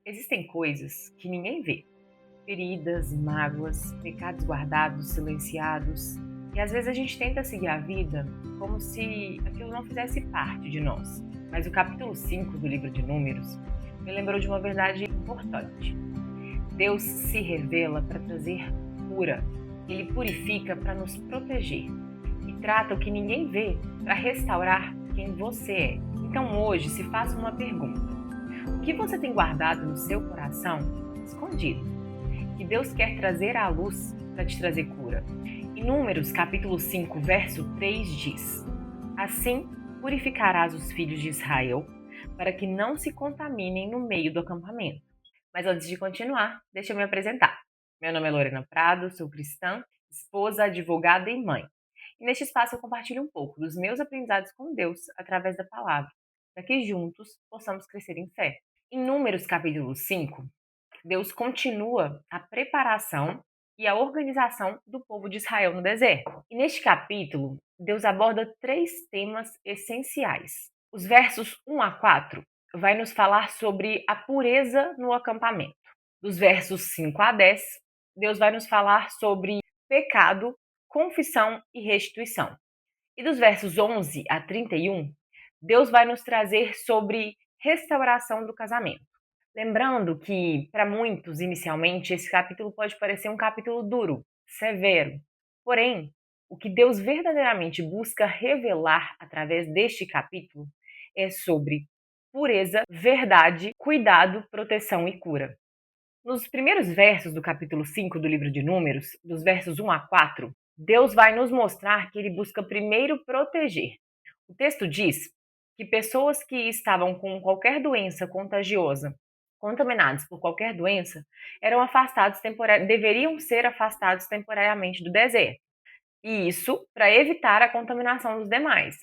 Existem coisas que ninguém vê. Feridas, mágoas, pecados guardados, silenciados. E às vezes a gente tenta seguir a vida como se aquilo não fizesse parte de nós. Mas o capítulo 5 do livro de Números me lembrou de uma verdade importante. Deus se revela para trazer cura. Ele purifica para nos proteger. E trata o que ninguém vê para restaurar quem você é. Então hoje se faça uma pergunta. O que você tem guardado no seu coração escondido? Que Deus quer trazer à luz para te trazer cura. Em Números, capítulo 5, verso 3 diz: Assim purificarás os filhos de Israel, para que não se contaminem no meio do acampamento. Mas antes de continuar, deixa eu me apresentar. Meu nome é Lorena Prado, sou cristã, esposa, advogada e mãe. E neste espaço eu compartilho um pouco dos meus aprendizados com Deus através da palavra, para que juntos possamos crescer em fé. Em Números, capítulo 5, Deus continua a preparação e a organização do povo de Israel no deserto. E neste capítulo, Deus aborda 3 temas essenciais. Os versos 1 a 4 vai nos falar sobre a pureza no acampamento. Dos versos 5 a 10, Deus vai nos falar sobre pecado, confissão e restituição. E dos versos 11 a 31, Deus vai nos trazer sobre restauração do casamento. Lembrando que, para muitos, inicialmente, esse capítulo pode parecer um capítulo duro, severo. Porém, o que Deus verdadeiramente busca revelar através deste capítulo é sobre pureza, verdade, cuidado, proteção e cura. Nos primeiros versos do capítulo 5 do livro de Números, dos versos 1 a 4, Deus vai nos mostrar que ele busca primeiro proteger. O texto diz que pessoas que estavam com qualquer doença contagiosa, contaminados por qualquer doença, deveriam ser afastados temporariamente do deserto. E isso para evitar a contaminação dos demais.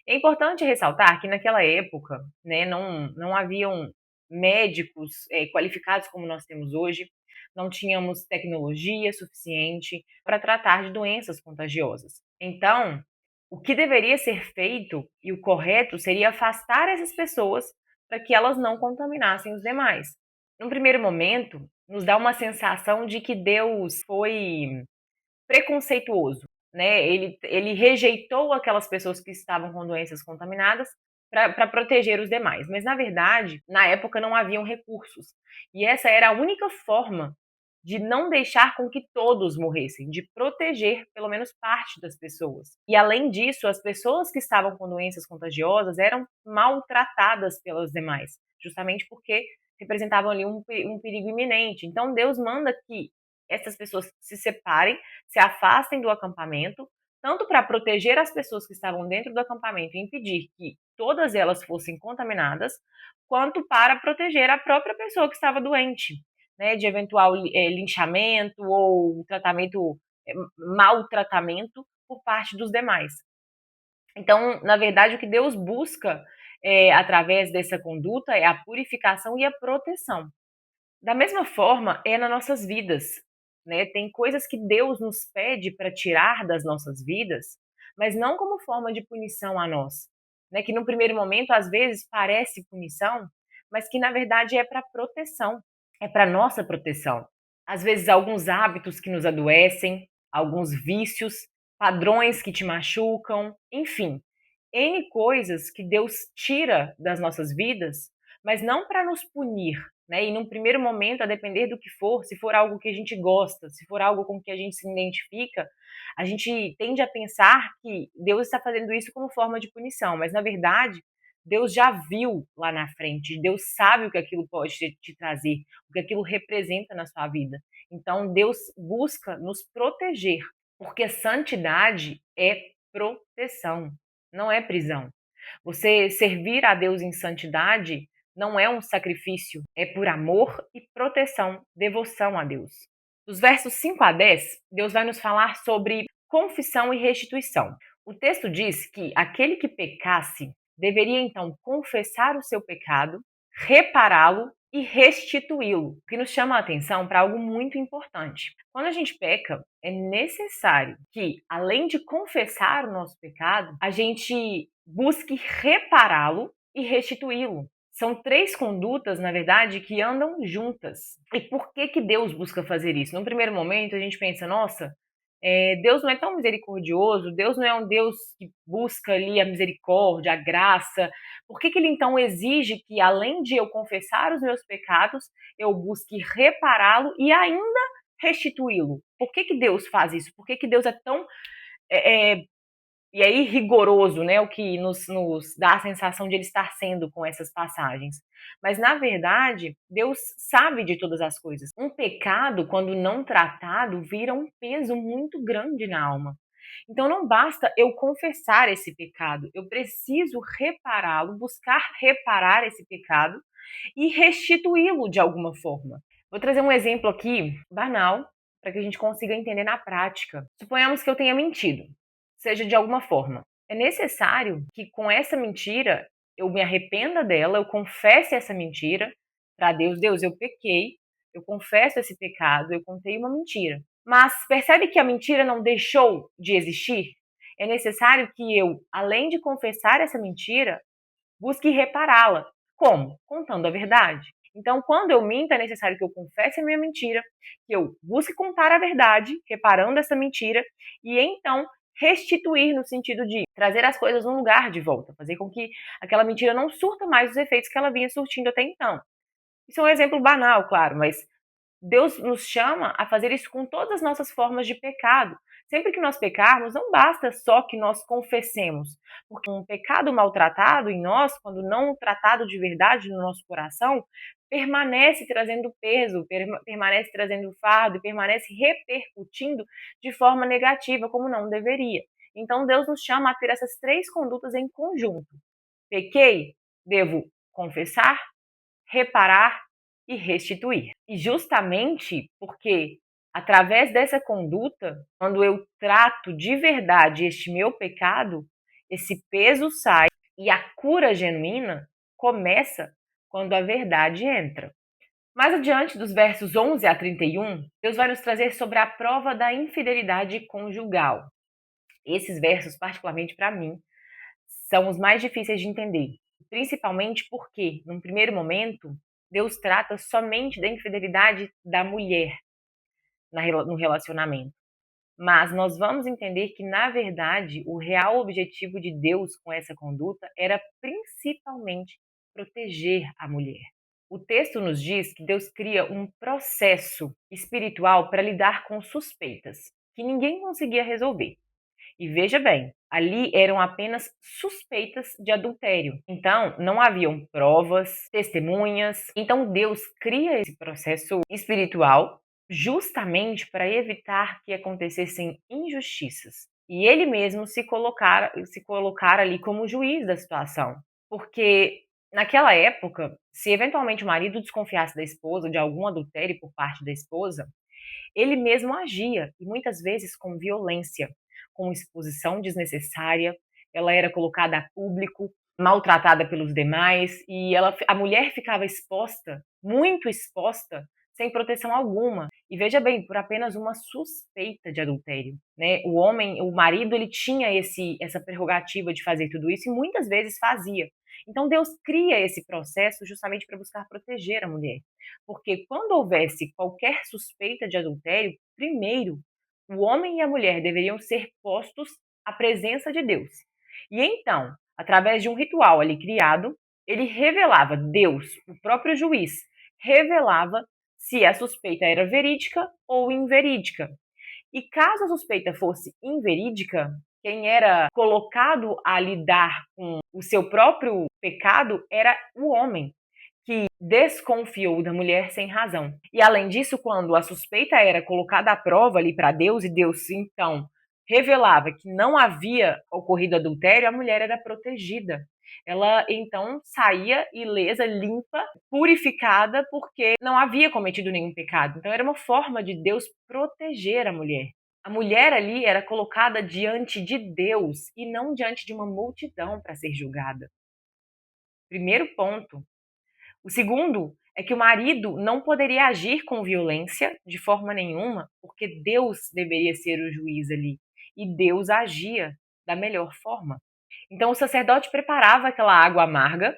É importante ressaltar que naquela época, né, não haviam médicos qualificados como nós temos hoje, não tínhamos tecnologia suficiente para tratar de doenças contagiosas. Então, o que deveria ser feito e o correto seria afastar essas pessoas para que elas não contaminassem os demais. Num primeiro momento, nos dá uma sensação de que Deus foi preconceituoso, né? Ele rejeitou aquelas pessoas que estavam com doenças contaminadas para proteger os demais. Mas, na verdade, na época não haviam recursos. E essa era a única forma de não deixar com que todos morressem, de proteger pelo menos parte das pessoas. E, além disso, as pessoas que estavam com doenças contagiosas eram maltratadas pelas demais, justamente porque representavam ali um perigo iminente. Então, Deus manda que essas pessoas se separem, se afastem do acampamento, tanto para proteger as pessoas que estavam dentro do acampamento e impedir que todas elas fossem contaminadas, quanto para proteger a própria pessoa que estava doente, né, de eventual linchamento ou tratamento, maltratamento por parte dos demais. Então, na verdade, o que Deus busca através dessa conduta é a purificação e a proteção. Da mesma forma, é nas nossas vidas, né? Tem coisas que Deus nos pede para tirar das nossas vidas, mas não como forma de punição a nós, né? Que no primeiro momento às vezes parece punição, mas que na verdade é para proteção, é para nossa proteção. Às vezes alguns hábitos que nos adoecem, alguns vícios, padrões que te machucam, enfim, N coisas que Deus tira das nossas vidas, mas não para nos punir, né? E num primeiro momento, a depender do que for, se for algo que a gente gosta, se for algo com que a gente se identifica, a gente tende a pensar que Deus está fazendo isso como forma de punição, mas na verdade, Deus já viu lá na frente, Deus sabe o que aquilo pode te trazer, o que aquilo representa na sua vida. Então, Deus busca nos proteger, porque santidade é proteção, não é prisão. Você servir a Deus em santidade não é um sacrifício, é por amor e proteção, devoção a Deus. Dos versos 5 a 10, Deus vai nos falar sobre confissão e restituição. O texto diz que aquele que pecasse deveria então confessar o seu pecado, repará-lo e restituí-lo, o que nos chama a atenção para algo muito importante. Quando a gente peca, é necessário que, além de confessar o nosso pecado, a gente busque repará-lo e restituí-lo. São três condutas, na verdade, que andam juntas. E por que que Deus busca fazer isso? Num primeiro momento, a gente pensa, nossa, Deus não é tão misericordioso, Deus não é um Deus que busca ali a misericórdia, a graça. Por que que ele então exige que, além de eu confessar os meus pecados, eu busque repará-lo e ainda restituí-lo? Por que que Deus faz isso? Por que que Deus é tão e aí rigoroso, né, o que nos dá a sensação de ele estar sendo com essas passagens. Mas, na verdade, Deus sabe de todas as coisas. Um pecado, quando não tratado, vira um peso muito grande na alma. Então, não basta eu confessar esse pecado, eu preciso repará-lo, buscar reparar esse pecado e restituí-lo de alguma forma. Vou trazer um exemplo aqui banal para que a gente consiga entender na prática. Suponhamos que eu tenha mentido, seja de alguma forma. É necessário que com essa mentira eu me arrependa dela, eu confesse essa mentira para Deus. Deus, eu pequei, eu confesso esse pecado, eu contei uma mentira. Mas percebe que a mentira não deixou de existir? É necessário que eu, além de confessar essa mentira, busque repará-la. Como? Contando a verdade. Então, quando eu minto, é necessário que eu confesse a minha mentira, que eu busque contar a verdade, reparando essa mentira, e então restituir no sentido de trazer as coisas no lugar de volta, fazer com que aquela mentira não surta mais os efeitos que ela vinha surtindo até então. Isso é um exemplo banal, claro, mas Deus nos chama a fazer isso com todas as nossas formas de pecado. Sempre que nós pecarmos, não basta só que nós confessemos, porque um pecado maltratado em nós, quando não tratado de verdade no nosso coração, permanece trazendo peso, permanece trazendo fardo e permanece repercutindo de forma negativa, como não deveria. Então Deus nos chama a ter essas três condutas em conjunto. Pequei, devo confessar, reparar e restituir. E justamente porque, através dessa conduta, quando eu trato de verdade este meu pecado, esse peso sai e a cura genuína começa quando a verdade entra. Mais adiante, dos versos 11 a 31, Deus vai nos trazer sobre a prova da infidelidade conjugal. Esses versos, particularmente para mim, são os mais difíceis de entender, principalmente porque, num primeiro momento, Deus trata somente da infidelidade da mulher no relacionamento. Mas nós vamos entender que, na verdade, o real objetivo de Deus com essa conduta era principalmente proteger a mulher. O texto nos diz que Deus cria um processo espiritual para lidar com suspeitas que ninguém conseguia resolver. E veja bem, ali eram apenas suspeitas de adultério. Então, não haviam provas, testemunhas. Então, Deus cria esse processo espiritual justamente para evitar que acontecessem injustiças. E ele mesmo se colocar ali como juiz da situação. Porque naquela época, se eventualmente o marido desconfiasse da esposa, de algum adultério por parte da esposa, ele mesmo agia, e muitas vezes com violência, com exposição desnecessária, ela era colocada a público, maltratada pelos demais, e a mulher ficava exposta, muito exposta, sem proteção alguma. E veja bem, por apenas uma suspeita de adultério, né? O homem, o marido, ele tinha essa prerrogativa de fazer tudo isso e muitas vezes fazia. Então Deus cria esse processo justamente para buscar proteger a mulher. Porque quando houvesse qualquer suspeita de adultério, primeiro, o homem e a mulher deveriam ser postos à presença de Deus. E então, através de um ritual ali criado, ele revelava, Deus, o próprio juiz, revelava se a suspeita era verídica ou inverídica. E caso a suspeita fosse inverídica, quem era colocado a lidar com o seu próprio pecado era o homem, que desconfiou da mulher sem razão. E além disso, quando a suspeita era colocada à prova ali para Deus e Deus então revelava que não havia ocorrido adultério, a mulher era protegida. Ela então saía ilesa, limpa, purificada, porque não havia cometido nenhum pecado. Então era uma forma de Deus proteger a mulher. A mulher ali era colocada diante de Deus e não diante de uma multidão para ser julgada. Primeiro ponto. O segundo é que o marido não poderia agir com violência de forma nenhuma, porque Deus deveria ser o juiz ali. E Deus agia da melhor forma. Então o sacerdote preparava aquela água amarga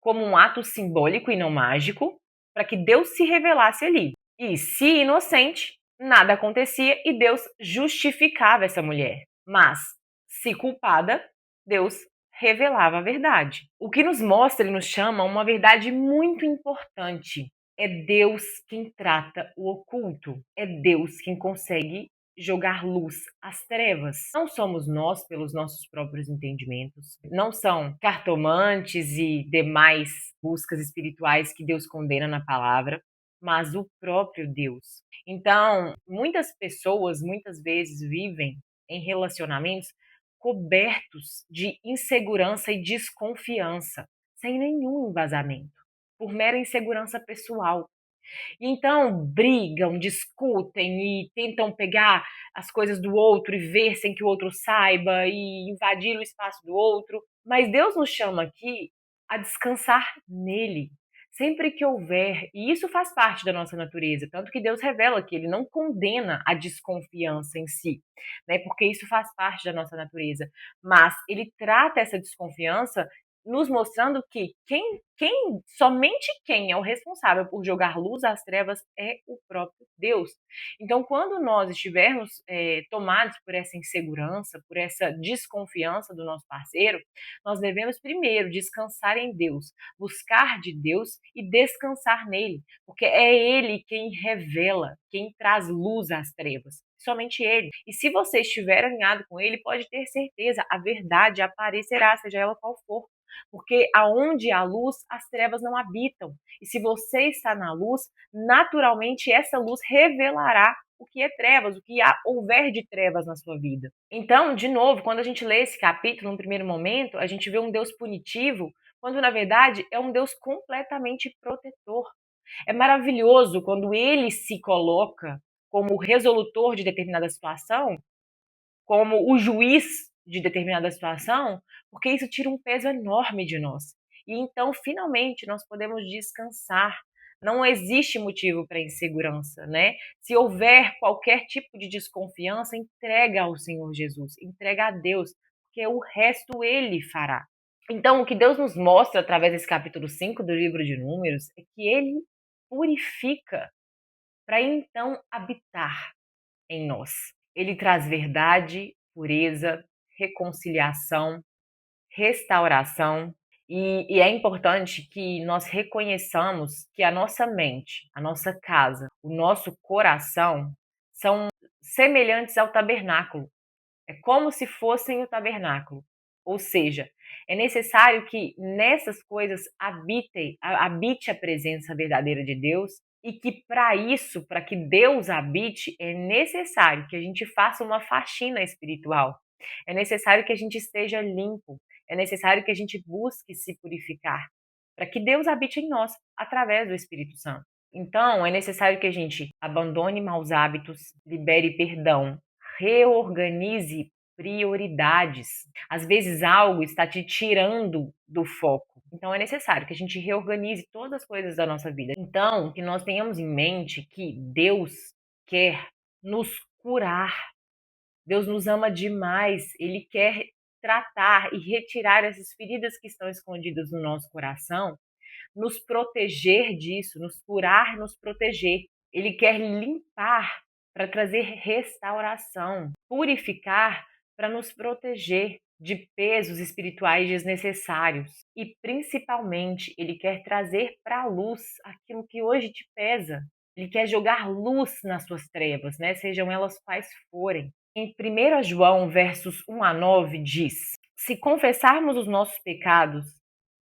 como um ato simbólico e não mágico, para que Deus se revelasse ali. E se inocente, nada acontecia e Deus justificava essa mulher. Mas, se culpada, Deus revelava a verdade. O que nos mostra e nos chama uma verdade muito importante. É Deus quem trata o oculto. É Deus quem consegue jogar luz às trevas. Não somos nós pelos nossos próprios entendimentos. Não são cartomantes e demais buscas espirituais que Deus condena na palavra, mas o próprio Deus. Então, muitas pessoas muitas vezes vivem em relacionamentos cobertos de insegurança e desconfiança, sem nenhum embasamento, por mera insegurança pessoal. Então brigam, discutem e tentam pegar as coisas do outro e ver sem que o outro saiba e invadir o espaço do outro. Mas Deus nos chama aqui a descansar nele. Sempre que houver, e isso faz parte da nossa natureza, tanto que Deus revela que ele não condena a desconfiança em si, né? Porque isso faz parte da nossa natureza, mas ele trata essa desconfiança nos mostrando que somente quem é o responsável por jogar luz às trevas é o próprio Deus. Então, quando nós estivermos tomados por essa insegurança, por essa desconfiança do nosso parceiro, nós devemos primeiro descansar em Deus, buscar de Deus e descansar nele, porque é ele quem revela, quem traz luz às trevas. Somente ele. E se você estiver alinhado com ele, pode ter certeza, a verdade aparecerá, seja ela qual for. Porque aonde há luz, as trevas não habitam. E se você está na luz, naturalmente essa luz revelará o que é trevas, o que houver de trevas na sua vida. Então, de novo, quando a gente lê esse capítulo, no primeiro momento, a gente vê um Deus punitivo, quando na verdade é um Deus completamente protetor. É maravilhoso quando ele se coloca como resolutor de determinada situação, como o juiz de determinada situação, porque isso tira um peso enorme de nós. E então, finalmente, nós podemos descansar. Não existe motivo para insegurança, né? Se houver qualquer tipo de desconfiança, entrega ao Senhor Jesus, entrega a Deus, porque o resto ele fará. Então, o que Deus nos mostra através desse capítulo 5 do livro de Números é que ele purifica para então habitar em nós. Ele traz verdade, pureza, reconciliação, restauração. E é importante que nós reconheçamos que a nossa mente, a nossa casa, o nosso coração são semelhantes ao tabernáculo. É como se fossem o tabernáculo. Ou seja, é necessário que nessas coisas habite a presença verdadeira de Deus e que para isso, para que Deus habite, é necessário que a gente faça uma faxina espiritual. É necessário que a gente esteja limpo. É necessário que a gente busque se purificar para que Deus habite em nós através do Espírito Santo. Então, é necessário que a gente abandone maus hábitos, libere perdão, reorganize prioridades. Às vezes algo está te tirando do foco. Então é necessário que a gente reorganize todas as coisas da nossa vida. Então, que nós tenhamos em mente que Deus quer nos curar. Deus nos ama demais. Ele quer tratar e retirar essas feridas que estão escondidas no nosso coração, nos proteger disso, nos curar, nos proteger. Ele quer limpar para trazer restauração, purificar para nos proteger de pesos espirituais desnecessários. E principalmente, ele quer trazer para a luz aquilo que hoje te pesa. Ele quer jogar luz nas suas trevas, né? Sejam elas quais forem. Em 1 João, versos 1 a 9, diz: Se confessarmos os nossos pecados,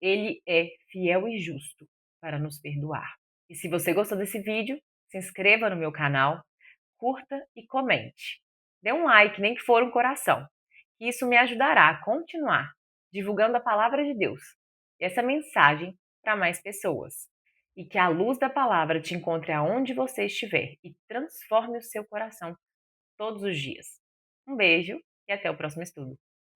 ele é fiel e justo para nos perdoar. E se você gostou desse vídeo, se inscreva no meu canal, curta e comente. Dê um like, nem que for um coração. Isso me ajudará a continuar divulgando a palavra de Deus e essa mensagem para mais pessoas. E que a luz da palavra te encontre aonde você estiver e transforme o seu coração todos os dias. Um beijo e até o próximo estudo.